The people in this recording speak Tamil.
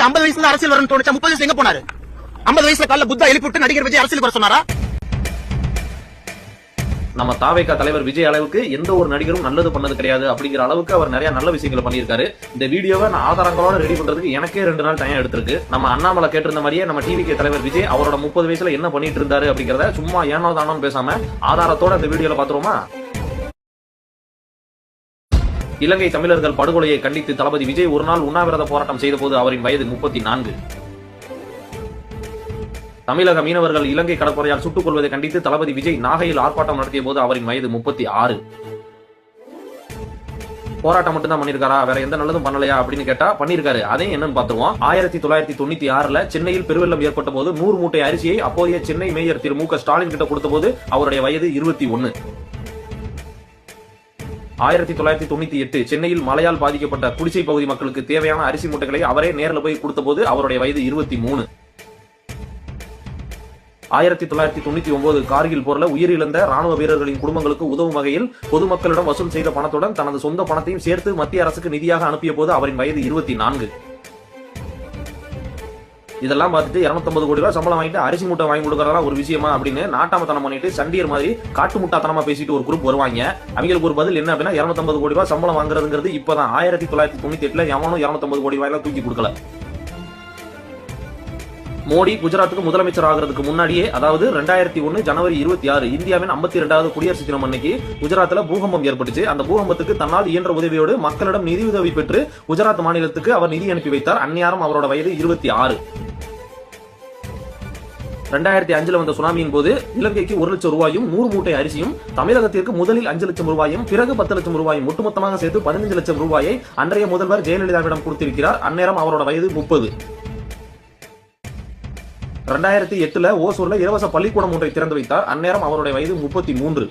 உங்களுக்கு 50 வயசுல அரசியல் வரணும்னு தோணுச்சா? 30 வயசுல எங்க போனாரு? 50 வயசுல காலைல புத்தா எழுப்பிவிட்டு நடிகர் விஜய் அரசியல் வர சொன்னாரா? நம்ம தாவேகா தலைவர் விஜய் அளவுக்கு எந்த ஒரு நடிகரும் நல்லது பண்ணது கிடையாது அப்படிங்கிற அளவுக்கு அவர் நிறைய நல்ல விஷயங்களை பண்ணியிருக்காரு. இந்த வீடியோவை நான் ஆதாரங்களோட ரெடி பண்றதுக்கு எனக்கே 2 நாள் டைம் எடுத்திருக்கு. நம்ம அண்ணாமலை கேட்டிருந்த மாதிரியே நம்ம டிவிகே தலைவர் விஜய் அவரோட 30 வயசுல என்ன பண்ணிட்டு இருந்தாரு அப்படிங்கறத சும்மா ஏனோ தானோ பேசாம ஆதாரத்தோட இந்த வீடியோல பாத்துருவோமா? இலங்கை தமிழர்கள் படுகொலையை கண்டித்து தளபதி விஜய் ஒரு நாள் உண்ணாவிரத போராட்டம் செய்த போது அவரின் வயது 34. தமிழக மீனவர்கள் இலங்கை கடற்படையால் சுட்டுக் கொள்வதை கண்டித்து தளபதி விஜய் நாகையில் ஆர்ப்பாட்டம் நடத்திய போது அவரின் வயது 36. போராட்டம் மட்டும் தான் பண்ணிருக்காரா, வேற எந்த நல்லதும் பண்ணலையா அப்படின்னு கேட்டா பண்ணிருக்காரு. அதே என்னன்னு பாத்துருவோம். 1996 சென்னையில் பெருவெள்ளம் ஏற்பட்ட போது 100 மூட்டை அரிசியை அப்போதைய சென்னை மேயர் திரு மு க ஸ்டாலின் கிட்ட கொடுத்த போது அவருடைய வயது 21. 1998 சென்னையில் மழையால் பாதிக்கப்பட்ட குடிசை பகுதி மக்களுக்கு தேவையான அரிசி மூட்டைகளை அவரே நேரில் போய் கொடுத்த போது அவருடைய வயது 23. 1999 கார்கில் போர்ல உயிரிழந்த ராணுவ வீரர்களின் குடும்பங்களுக்கு உதவும் வகையில் பொதுமக்களிடம் வசூல் செய்த பணத்துடன் தனது சொந்த பணத்தையும் சேர்த்து மத்திய அரசுக்கு நிதியாக அனுப்பிய போது அவரின் வயது 24. இதெல்லாம் பார்த்துட்டு 250 கோடி ரூபாய் சம்பளம் வாங்கிட்டு அரிசி மூட்டை வாங்கி கொடுக்கறதெல்லாம் ஒரு விஷயமா அப்படின்னு நாட்டாமத்தனம் பண்ணிட்டு சண்டியர் மாதிரி காட்டு முட்டாத்தனமா பேசிட்டு ஒரு குரூப் வருவாங்க. அவங்களுக்கு ஒரு பதில் என்ன அப்படின்னா 250 கோடி ரூபாய் சம்பளம் வாங்குறதுங்கிறது இப்பதான் 1998 எவனும் 250 கோடி ரூபாய் தூக்கி கொடுக்கல. மோடி குஜராத்துக்கு முதலமைச்சர் ஆகிறதுக்கு முன்னாடியே, அதாவது 2001 ஜனவரி 26 இந்தியாவின் 52வது குடியரசு தினம் அன்னைக்கு குஜராத்ல பூகம்பம் ஏற்பட்டுச்சு. அந்த பூகம்பத்துக்கு தன்னால் இயன்ற உதவியோடு மக்களிடம் நிதி உதவி பெற்று குஜராத் மாநிலத்துக்கு அவர் நிதி அனுப்பி வைத்தார். அந்நியாரம் அவரோட வயது 26. 2005 வந்த சுனாமியின் போது இலங்கைக்கு 1 லட்சம் ரூபாயும் 100 மூட்டை அரிசியும், தமிழகத்திற்கு முதலில் 5 லட்சம் ரூபாயும் பிறகு 10 லட்சம் ரூபாயும் ஒட்டுமொத்தமாக சேர்த்து 15 லட்சம் ரூபாயை அன்றைய முதல்வர் ஜெயலலிதாவிடம் கொடுத்திருக்கிறார். அந்நேரம் அவரோட வயது 30. 2008 ஓசூர்ல இலவச பள்ளிக்கூடம் ஒன்றை திறந்து வைத்தார். அந்நேரம் அவருடைய வயது 33.